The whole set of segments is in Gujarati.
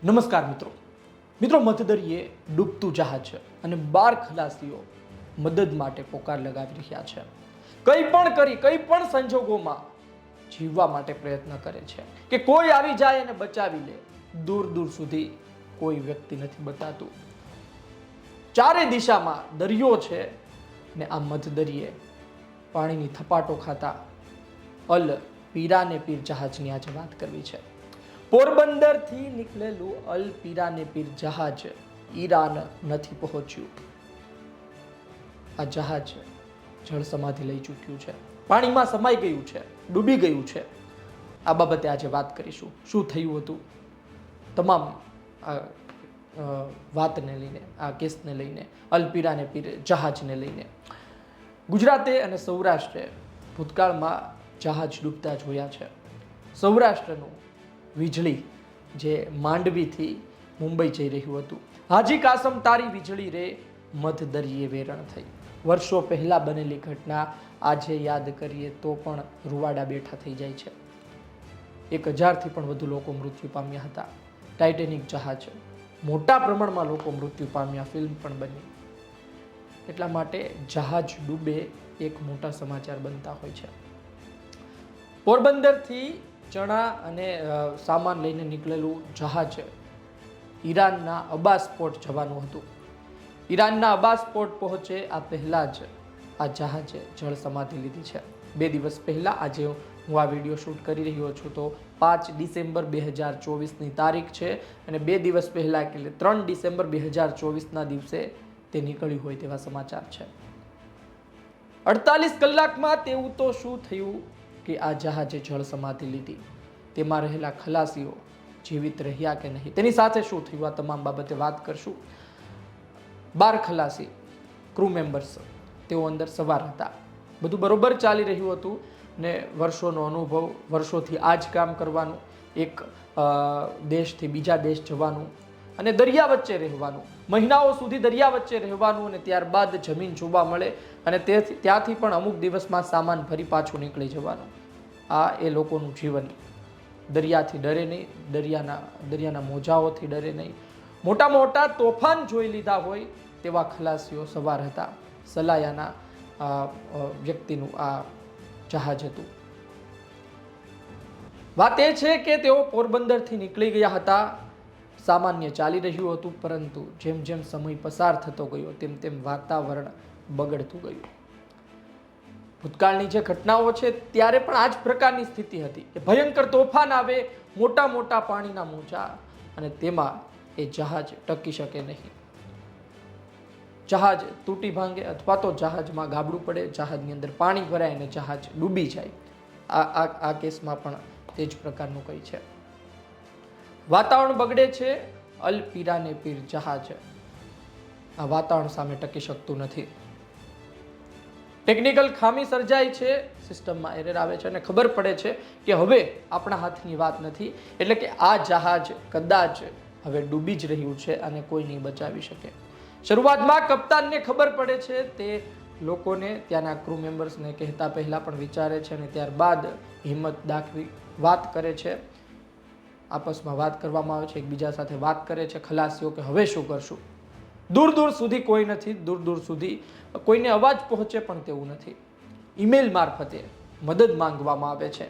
નમસ્કાર મિત્રો. મધદરિયે ડૂબતું જહાજ છે અને 12 ખલાસીઓ મદદ માટે પોકાર લગાવી રહ્યા છે. કઈ પણ સંજોગોમાં જીવવા માટે પ્રયત્ન કરે છે કે કોઈ આવી જાય અને બચાવી લે. દૂર દૂર સુધી કોઈ વ્યક્તિ નથી બતાતું. ચારે દિશામાં દરિયો છે ને આ મધદરિયે પાણીની થપાટો ખાતા અલ પીરાને પીર જહાજની આજે વાત કરવી છે. પોરબંદર થી નીકળેલું અલ પીરાને પીર જહાજ ઈરાન નથી પહોંચ્યું. આ જહાજ જળ સમાધિ લઈ ચૂક્યું છે, પાણીમાં સમાઈ ગયું છે, ડૂબી ગયું છે. આ બાબતે આજે વાત કરીશું. શું થયું હતું, તમામ વાતને લઈને, આ કેસને લઈને, અલ પીરાને પીર જહાજને લઈને. ગુજરાતે અને સૌરાષ્ટ્રે ભૂતકાળમાં જહાજ ડૂબતા જોયા છે. સૌરાષ્ટ્રનું વીજળી જે માંડવીથી મુંબઈ જઈ રહ્યું હતું, હાજી કાસમ તારી વીજળી રે મધદરિયે વેરણ થઈ. વર્ષો પહેલા બનેલી ઘટના આજે યાદ કરીએ તો પણ રૂવાડા બેઠા થઈ જાય છે. 1000થી પણ વધુ લોકો મૃત્યુ પામ્યા હતા. ટાઇટેનિક જહાજ, મોટા પ્રમાણમાં લોકો મૃત્યુ પામ્યા, ફિલ્મ પણ બની. એટલા માટે જહાજ ડૂબે એક મોટા સમાચાર બનતા હોય છે. પોરબંદરથી ચણા અને સામાન લઈને નીકળેલું જહાજ ઈરાનના અબાસ પોર્ટ જવાનું હતું. ઈરાનના અબાસ પોર્ટ પહોંચે આ પહેલા જ આ જહાજે જળ સમાધિ લીધી છે. 2 દિવસ પહેલા આજે હું આ વિડીયો શૂટ કરી રહ્યો છું તો 5 ડિસેમ્બર 2024ની તારીખ છે અને 2 દિવસ પહેલા એટલે 3 ડિસેમ્બર 2024ના દિવસે તે નીકળ્યું હોય તેવા સમાચાર છે. 48 કલાકમાં તેવું તો શું થયું કે આ જહાજે જળ સમાધિ લીધી. તેમાં રહેલા ખલાસીઓ જીવિત રહ્યા કે નહીં, તેની સાથે શું થયું, આ તમામ બાબતે વાત કરશું. 12 ખલાસી ક્રૂ મેમ્બર્સ તેઓ અંદર સવાર હતા. બધું બરોબર ચાલી રહ્યું હતું ને વર્ષોનો અનુભવ, વર્ષોથી આ જ કામ કરવાનું, એક દેશથી બીજા દેશ જવાનું અને દરિયા વચ્ચે રહેવાનું, મહિનાઓ સુધી દરિયા વચ્ચે રહેવાનું અને ત્યારબાદ જમીન જોવા મળે અને ત્યાંથી પણ અમુક દિવસમાં સામાન ભરી પાછું નીકળી જવાનું. આ એ લોકોનું જીવન. દરિયાથી ડરે નહીં, દરિયાના મોજાઓથી ડરે નહીં. મોટા મોટા તોફાન જોઈ લીધા હોય તેવા ખલાસીઓ સવાર હતા. સલાયાના વ્યક્તિનું આ જહાજ હતું. વાત એ છે કે તેઓ પોરબંદરથી નીકળી ગયા હતા. સામાન્ય ચાલી રહ્યું હતું, પરંતુ જેમ જેમ સમય પસાર થતો ગયો તેમ તેમ વાતાવરણ બગડતું ગયું. ભૂતકાળની જે ઘટનાઓ છે ત્યારે પણ આ જ પ્રકારની સ્થિતિ હતી કે ભયંકર તોફાન આવે, મોટા મોટા પાણીના મોજા, અને તેમાં એ જહાજ ટકી શકે નહીં. જહાજ તૂટી ભાંગે અથવા તો જહાજમાં ગાબડું પડે, જહાજની અંદર પાણી ભરાય અને જહાજ ડૂબી જાય. આ કેસમાં પણ તે જ પ્રકારનું કંઈ છે. વાતાવરણ બગડે છે. અલ પીરાને પીર જહાજ આ વાતાવરણ સામે ટકી શકતું નથી. ટેકનિકલ ખામી સર્જાય છે, સિસ્ટમમાં એરર આવે છે અને ખબર પડે છે કે હવે આપણા હાથની વાત નથી, એટલે કે આ જહાજ કદાચ હવે ડૂબી જ રહ્યું છે અને કોઈ નહીં બચાવી શકે. શરૂઆતમાં કપ્તાનને ખબર પડે છે, તે લોકોને, ત્યાંના ક્રૂ મેમ્બર્સને કહેતા પહેલા પણ વિચારે છે અને ત્યારબાદ હિંમત દાખવી વાત કરે છે. આપસમાં વાત કરવામાં આવે છે, એકબીજા સાથે વાત કરે છે ખલાસીઓ કે હવે શું કરશું. દૂર દૂર સુધી કોઈ નથી, દૂર દૂર સુધી કોઈને અવાજ પહોંચે પણ તેવું નથી. ઈમેલ મારફતે મદદ માંગવામાં આવે છે.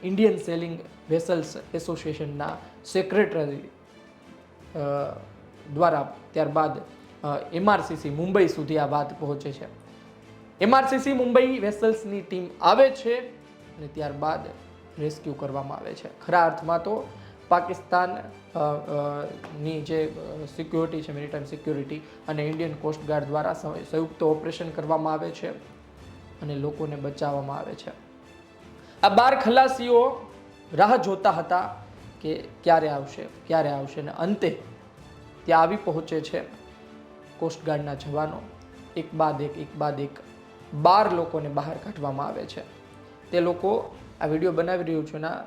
ઇન્ડિયન સેલિંગ વેસલ્સ એસોસિએશનના સેક્રેટરી દ્વારા ત્યારબાદ MRCC મુંબઈ સુધી આ વાત પહોંચે છે. MRCC મુંબઈ વેસલ્સની ટીમ આવે છે અને ત્યારબાદ રેસ્ક્યુ કરવામાં આવે છે. ખરા અર્થમાં તો પાકિસ્તાન ની જે સિક્યોરિટી છે, મેરીટાઈમ સિક્યોરિટી અને ઇન્ડિયન કોસ્ટગાર્ડ દ્વારા સંયુક્ત ઓપરેશન કરવામાં આવે છે અને લોકોને બચાવવામાં આવે છે. આ 12 ખલાસીઓ રાહ જોતા હતા કે ક્યારે આવશે અને અંતે ત્યાં આવી પહોંચે છે કોસ્ટગાર્ડના જવાનો. એક બાદ એક 12 લોકોને બહાર કાઢવામાં આવે છે. તે લોકો, આ વિડીયો બનાવી રહ્યું છું ના,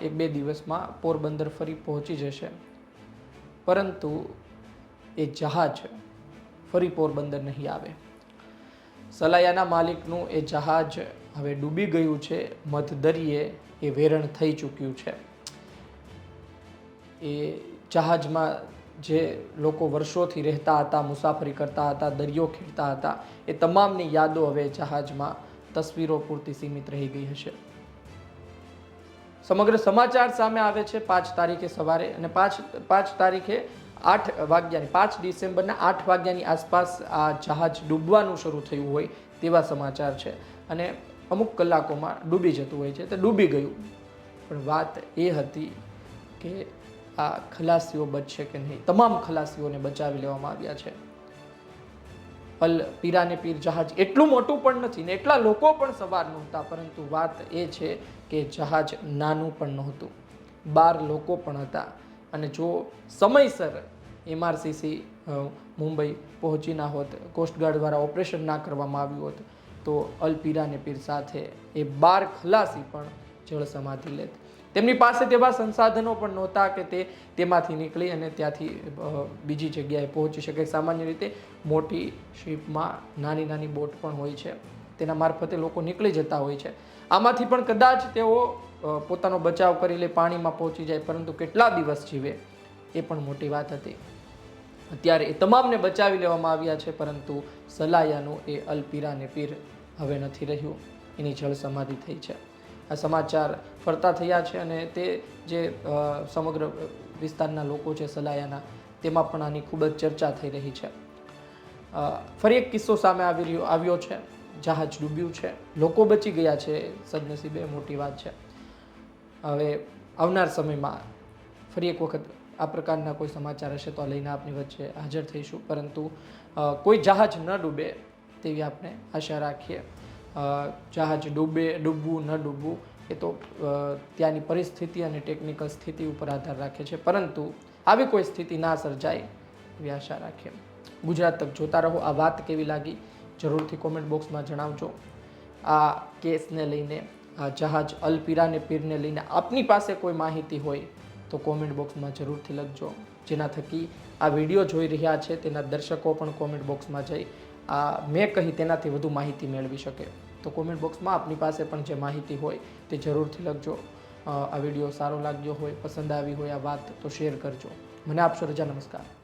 1-2 દિવસમાં પોરબંદર ફરી પહોંચી જશે, પરંતુ એ જહાજ ફરી પોરબંદર નહીં આવે. સલાયાના માલિકનું એ જહાજ હવે ડૂબી ગયું છે, મધદરિયે એ વેરણ થઈ ચૂક્યું છે. એ જહાજમાં જે લોકો વર્ષોથી રહેતા હતા, મુસાફરી કરતા હતા, દરિયો ખેડતા હતા, એ તમામની યાદો હવે જહાજમાં તસવીરો પૂરતી સીમિત રહી ગઈ હશે. સમગ્ર સમાચાર સામે આવે છે 5 તારીખે સવારે, અને 5 તારીખે 5 ડિસેમ્બરના 8 વાગ્યાની આસપાસ આ જહાજ ડૂબવાનું શરૂ થયું હોય તેવા સમાચાર છે, અને અમુક કલાકોમાં ડૂબી જતું હોય છે. તો ડૂબી ગયું, પણ વાત એ હતી કે આ ખલાસીઓ બચશે કે નહીં. તમામ ખલાસીઓને બચાવી લેવામાં આવ્યા છે. અલ પીરાને પીર જહાજ એટલું મોટું પણ નથી ને એટલા લોકો પણ સવાર નહોતા, પરંતુ વાત એ છે કે જહાજ નાનું પણ નહોતું, 12 લોકો પણ હતા. અને જો સમયસર MRCC મુંબઈ પહોંચી ના હોત, કોસ્ટગાર્ડ દ્વારા ઓપરેશન ના કરવામાં આવ્યું હોત, તો અલ પીરાને પીર સાથે એ 12 ખલાસી પણ જળ સમાધિ લેત. તેમની પાસે તેવા સંસાધનો પણ નહોતા કે તેમાંથી નીકળી અને ત્યાંથી બીજી જગ્યાએ પહોંચી શકે. સામાન્ય રીતે મોટી શિપમાં નાની બોટ પણ હોય છે, તેના મારફતે લોકો નીકળી જતા હોય છે. આમાંથી પણ કદાચ તેઓ પોતાનો બચાવ કરી લે, પાણીમાં પહોંચી જાય, પરંતુ કેટલા દિવસ જીવે એ પણ મોટી વાત હતી. અત્યારે એ તમામને બચાવી લેવામાં આવ્યા છે, પરંતુ સલાયાનું એ અલ પીરાને પીર હવે નથી રહ્યું, એની જળ સમાધિ થઈ છે. આ સમાચાર ફરતા થયા છે, અને તે જે સમગ્ર વિસ્તારના લોકો છે સલાયાના, તેમાં પણ આની ખૂબ જ ચર્ચા થઈ રહી છે. ફરી એક કિસ્સો સામે આવ્યો છે. જહાજ ડૂબ્યું છે, લોકો બચી ગયા છે, સદનસીબે મોટી વાત છે. હવે આવનાર સમયમાં ફરી એક વખત આ પ્રકારના કોઈ સમાચાર હશે તો લઈને આપની વચ્ચે હાજર થઈશું, પરંતુ કોઈ જહાજ ન ડૂબે તેવી આપણે આશા રાખીએ. જહાજ ડૂબવું ન ડૂબવું એ તો ત્યાંની પરિસ્થિતિ અને ટેકનિકલ સ્થિતિ ઉપર આધાર રાખે છે, પરંતુ આવી કોઈ સ્થિતિ ના સર્જાય એવી આશા રાખીએ. ગુજરાત તક જોતા રહો. આ વાત કેવી લાગી જરૂરથી કોમેન્ટ બોક્સમાં જણાવજો. આ કેસને લઈને, આ જહાજ અલ પીરાને પીરને લઈને આપની પાસે કોઈ માહિતી હોય તો કોમેન્ટ બોક્સમાં જરૂરથી લખજો, જેના થકી આ વિડીયો જોઈ રહ્યા છે તેના દર્શકો પણ કોમેન્ટ બોક્સમાં જઈ આ મેં કહી તેનાથી વધુ માહિતી મેળવી શકે. તો કોમેન્ટ બોક્સમાં આપની પાસે પણ જે માહિતી હોય તે જરૂરથી લખજો. આ વિડીયો સારો લાગ્યો હોય, પસંદ આવી હોય આ વાત, તો શેર કરજો. મને આપશો રજા. નમસ્કાર.